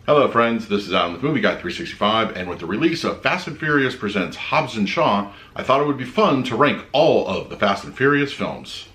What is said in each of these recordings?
Hello friends, this is Adam with Movie Guy 365, and with the release of Fast and Furious Presents Hobbs and Shaw, I thought it would be fun to rank all of the Fast and Furious films.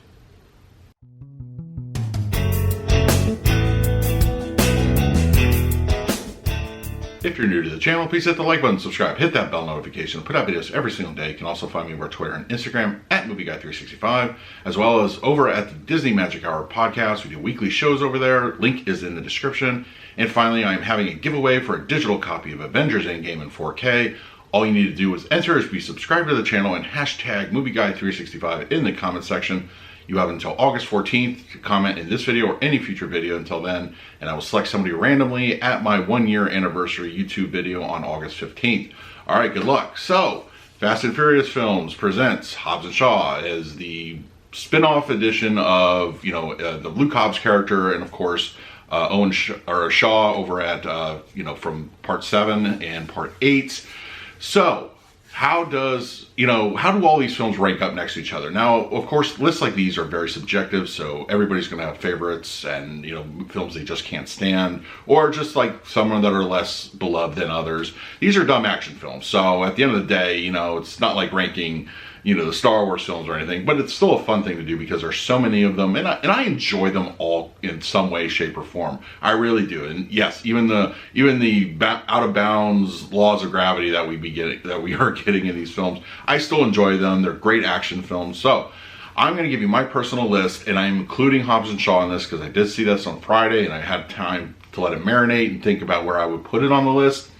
If you're new to the channel, please hit the like button, subscribe, hit that bell notification. Put out videos every single day. You can also find me over Twitter and Instagram at MovieGuy365, as well as over at the Disney Magic Hour podcast. We do weekly shows over there. Link is in the description. And finally, I'm having a giveaway for a digital copy of Avengers Endgame in 4K. All you need to do is enter is be subscribed to the channel and hashtag MovieGuy365 in the comment section. You have until August 14th to comment in this video or any future video until then, and I will select somebody randomly at my 1-year anniversary YouTube video on August 15th. All right, good luck. So, Fast and Furious Films presents Hobbs and Shaw as the spin-off edition of, the Luke Hobbs character, and of course, Shaw over at, from part 7 and part 8. So, how do all these films rank up next to each other? Now, of course, lists like these are very subjective, so everybody's going to have favorites and, films they just can't stand, or just like some that are less beloved than others. These are dumb action films, so at the end of the day, it's not like ranking, the Star Wars films or anything, but it's still a fun thing to do because there's so many of them, and I enjoy them all in some way, shape, or form. I really do. And yes, even the out of bounds laws of gravity that we are getting in these films, I still enjoy them. They're great action films. So I'm going to give you my personal list, and I'm including Hobbs and Shaw in this because I did see this on Friday, and I had time to let it marinate and think about where I would put it on the list.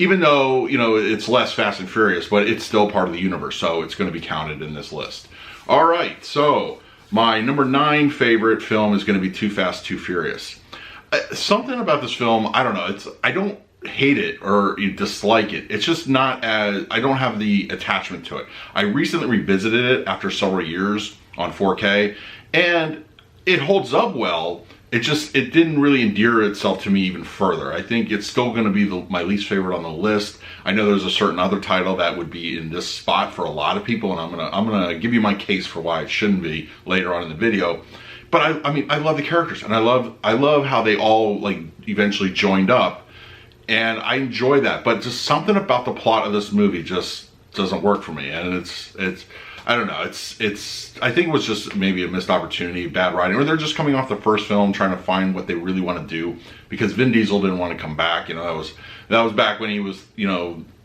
Even though, it's less Fast and Furious, but it's still part of the universe, so it's going to be counted in this list. All right, so my number 9 favorite film is going to be Too Fast, Too Furious. Something about this film, I don't know, I don't hate it or dislike it. It's just not I don't have the attachment to it. I recently revisited it after several years on 4K, and it holds up well. It didn't really endear itself to me even further. I think it's still going to be my least favorite on the list. I know there's a certain other title that would be in this spot for a lot of people, and I'm gonna give you my case for why it shouldn't be later on in the video. But I love the characters, and I love how they all eventually joined up, and I enjoy that. But just something about the plot of this movie just doesn't work for me, and it's. I don't know, I think it was just maybe a missed opportunity, bad writing, or they're just coming off the first film trying to find what they really want to do, because Vin Diesel didn't want to come back. That was back when he was,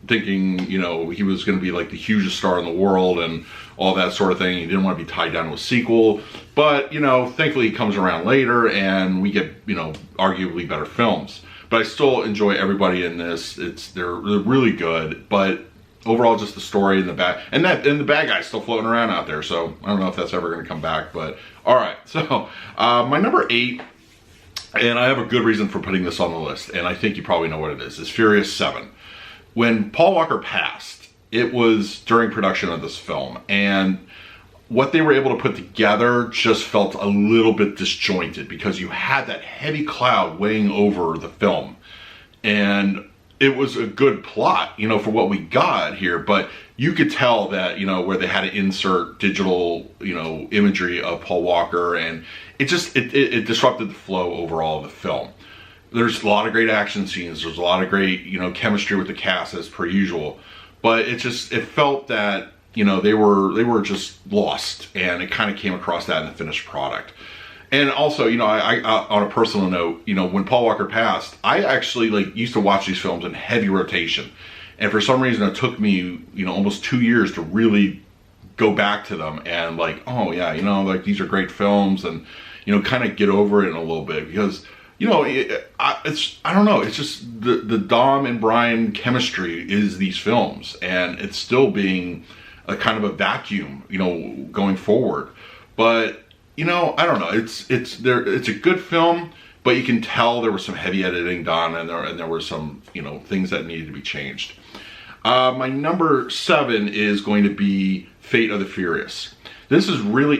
thinking, he was going to be like the hugest star in the world and all that sort of thing. He didn't want to be tied down to a sequel, but, thankfully he comes around later and we get, arguably better films. But I still enjoy everybody in this. They're really good, but overall, just the story and the bad guy's still floating around out there. So I don't know if that's ever going to come back. But all right, so my number 8, and I have a good reason for putting this on the list, and I think you probably know what it is Furious 7. When Paul Walker passed, it was during production of this film, and what they were able to put together just felt a little bit disjointed because you had that heavy cloud weighing over the film, and it was a good plot, for what we got here, but you could tell that, where they had to insert digital, imagery of Paul Walker, and it disrupted the flow overall of the film. There's a lot of great action scenes. There's a lot of great, chemistry with the cast as per usual, but it felt that, they were just lost, and it kind of came across that in the finished product. And also, I on a personal note, when Paul Walker passed, I actually used to watch these films in heavy rotation. And for some reason, it took me, almost 2 years to really go back to them and oh yeah, these are great films, and, kind of get over it in a little bit because, I don't know, it's just the Dom and Brian chemistry is these films, and it's still being a kind of a vacuum, going forward. But I don't know. It's a good film, but you can tell there was some heavy editing done, and there were some things that needed to be changed. My number 7 is going to be Fate of the Furious. This is really,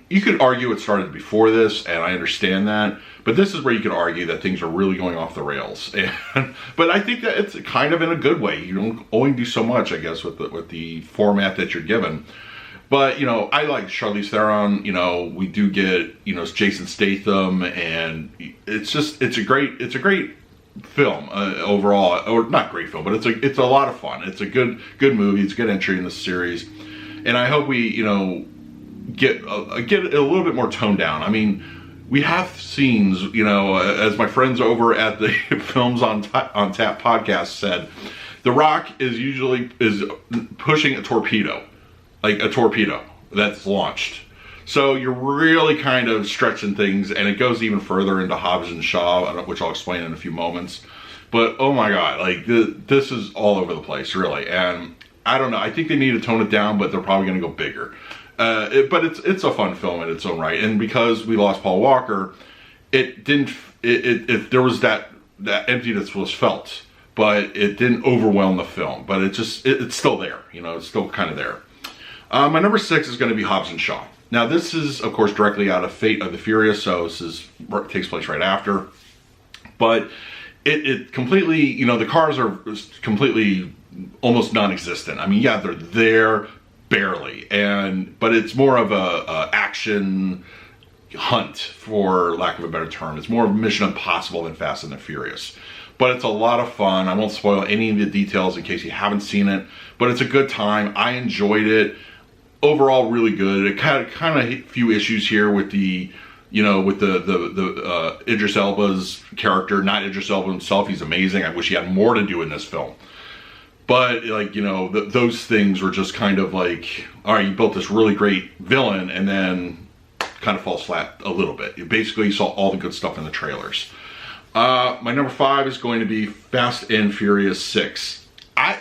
you could argue it started before this, and I understand that, but this is where you could argue that things are really going off the rails. But I think that it's kind of in a good way. You don't only do so much, I guess, with the format that you're given. But, I like Charlize Theron, we do get, Jason Statham, and it's a great film overall, or not great film, but it's a lot of fun. It's a good movie. It's a good entry in the series, and I hope we get a little bit more toned down. I mean, we have scenes, as my friends over at the Films on Tap podcast said, The Rock is pushing a torpedo, like a torpedo that's launched. So you're really kind of stretching things, and it goes even further into Hobbs and Shaw, which I'll explain in a few moments. But oh my God, like this is all over the place, really. And I don't know. I think they need to tone it down, but they're probably going to go bigger. But it's a fun film in its own right, and because we lost Paul Walker, there was that emptiness was felt, but it didn't overwhelm the film. But it's still there. It's still kind of there. My number 6 is going to be Hobbs and Shaw. Now, this is, of course, directly out of Fate of the Furious, so it takes place right after. But it completely, the cars are completely almost non-existent. I mean, yeah, they're there barely, but it's more of a action hunt, for lack of a better term. It's more of Mission Impossible than Fast and the Furious. But it's a lot of fun. I won't spoil any of the details in case you haven't seen it, but it's a good time. I enjoyed it. Overall, really good. It kind of a few issues here with the Idris Elba's character. Not Idris Elba himself. He's amazing. I wish he had more to do in this film. But those things were just kind of like, all right, you built this really great villain, and then kind of falls flat a little bit. You saw all the good stuff in the trailers. My number 5 is going to be Fast and Furious 6.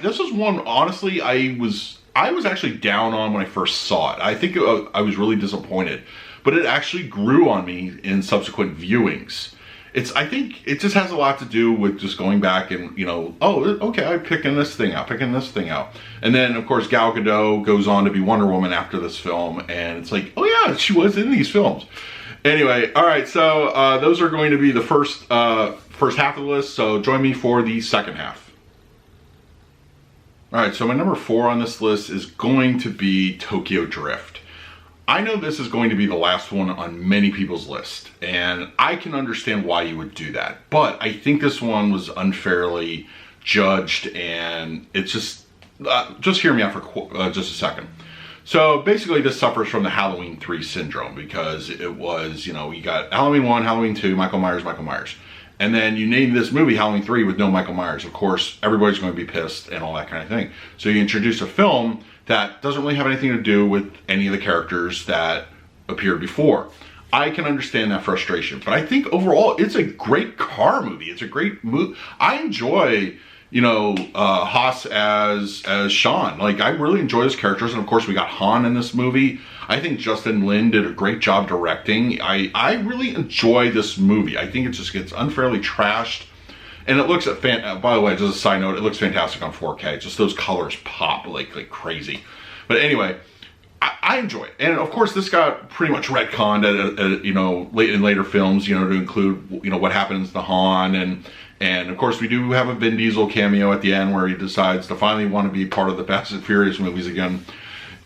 This was one, honestly, I was actually down on when I first saw it. I think I was really disappointed, but it actually grew on me in subsequent viewings. I think it just has a lot to do with just going back and, okay, I'm picking this thing out. And then, of course, Gal Gadot goes on to be Wonder Woman after this film, and it's like, oh yeah, she was in these films. Anyway, all right, so those are going to be the first half of the list, so join me for the second half. All right, so my number 4 on this list is going to be Tokyo Drift. I know this is going to be the last one on many people's list, and I can understand why you would do that. But I think this one was unfairly judged, and it's just hear me out for just a second. So basically, this suffers from the Halloween 3 syndrome, because it was, you got Halloween 1, Halloween 2, Michael Myers. And then you name this movie Halloween 3 with no Michael Myers. Of course, everybody's going to be pissed and all that kind of thing. So you introduce a film that doesn't really have anything to do with any of the characters that appeared before. I can understand that frustration, but I think overall it's a great car movie. It's a great movie. I enjoy, Hoss as Sean. Like, I really enjoy his characters, and of course we got Han in this movie. I think Justin Lin did a great job directing. I really enjoy this movie. I think it just gets unfairly trashed. And it looks by the way, just a side note, it looks fantastic on 4K. Just those colors pop like crazy. But anyway, I enjoy it. And of course, this got pretty much retconned in later films, to include, what happens to Han. And of course, we do have a Vin Diesel cameo at the end where he decides to finally want to be part of the Fast and Furious movies again.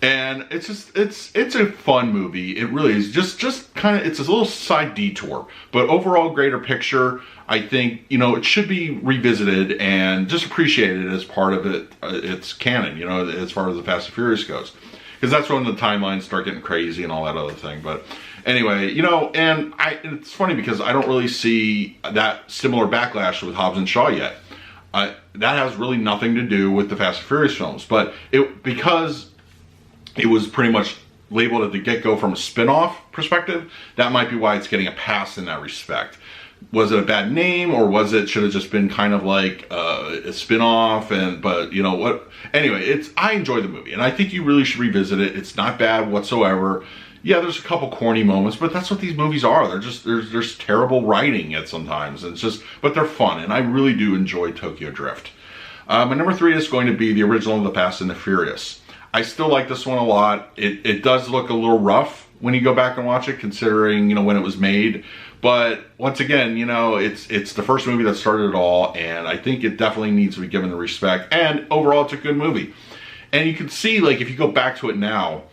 And it's a fun movie. It really is just kind of, it's a little side detour, but overall greater picture. I think, it should be revisited and just appreciated as part of its canon, as far as the Fast and Furious goes. Because that's when the timelines start getting crazy and all that other thing. But anyway, and it's funny because I don't really see that similar backlash with Hobbs and Shaw yet. That has really nothing to do with the Fast and Furious films, but because it was pretty much labeled at the get-go from a spin-off perspective, that might be why it's getting a pass in that respect. Was it a bad name, or should have just been kind of like a spin-off? But you know what? Anyway, I enjoy the movie, and I think you really should revisit it. It's not bad whatsoever. Yeah, there's a couple corny moments, but that's what these movies are. There's terrible writing at sometimes. But they're fun, and I really do enjoy Tokyo Drift. My number 3 is going to be the original of The Fast and the Furious. I still like this one a lot. It does look a little rough when you go back and watch it, considering when it was made. But once again, it's the first movie that started it all, and I think it definitely needs to be given the respect. And overall, it's a good movie. And you can see, like, if you go back to it now,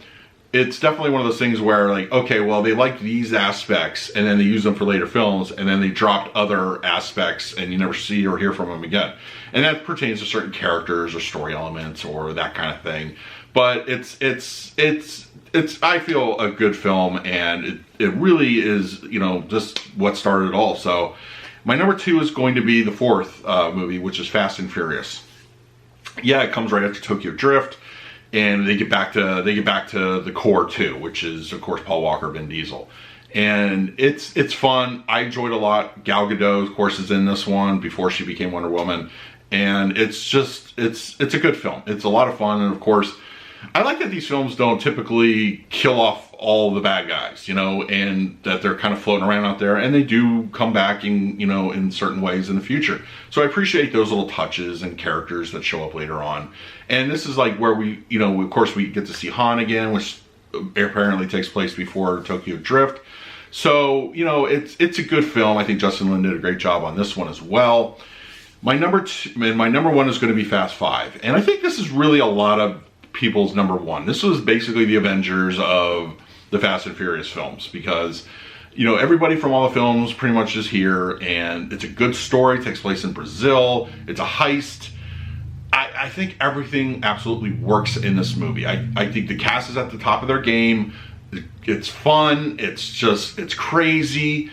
it's definitely one of those things where, like, okay, well, they like these aspects and then they use them for later films, and then they dropped other aspects and you never see or hear from them again. And that pertains to certain characters or story elements or that kind of thing. But it's I feel a good film, and it really is, you know, just what started it all. So my number 2 is going to be the fourth movie, which is Fast and Furious. Yeah, it comes right after Tokyo Drift, and they get back to the core too, which is of course Paul Walker, Vin Diesel. And it's fun. I enjoyed a lot. Gal Gadot, of course, is in this one before she became Wonder Woman. And it's a good film. It's a lot of fun, and of course, I like that these films don't typically kill off all the bad guys, you know, and that they're kind of floating around out there, and they do come back in, you know, in certain ways in the future. So I appreciate those little touches and characters that show up later on. And this is like where we, you know, of course we get to see Han again, which apparently takes place before Tokyo Drift. So, you know, it's a good film. I think Justin Lin did a great job on this one as well. My number 1 is going to be Fast 5. And I think this is really a lot of people's number 1. This was basically the Avengers of the Fast and Furious films, because, you know, everybody from all the films pretty much is here, and it's a good story. It takes place in Brazil. It's a heist. I think everything absolutely works in this movie. I think the cast is at the top of their game. It's fun. It's crazy.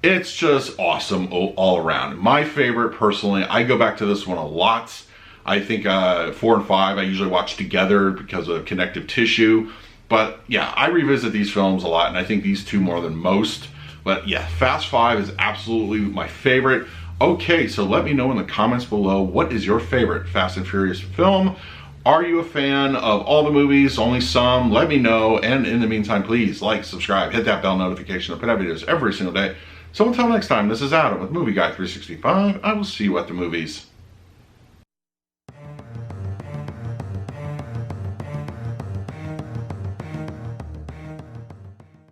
It's just awesome all around. My favorite, personally, I go back to this one a lot. I think 4 and 5 I usually watch together because of connective tissue. But yeah, I revisit these films a lot, and I think these two more than most. But yeah, Fast 5 is absolutely my favorite. Okay, so let me know in the comments below, what is your favorite Fast and Furious film? Are you a fan of all the movies, only some? Let me know. And in the meantime, please like, subscribe, hit that bell notification. I put out videos every single day. So until next time, this is Adam with Movie Guy 365. I will see you at the movies.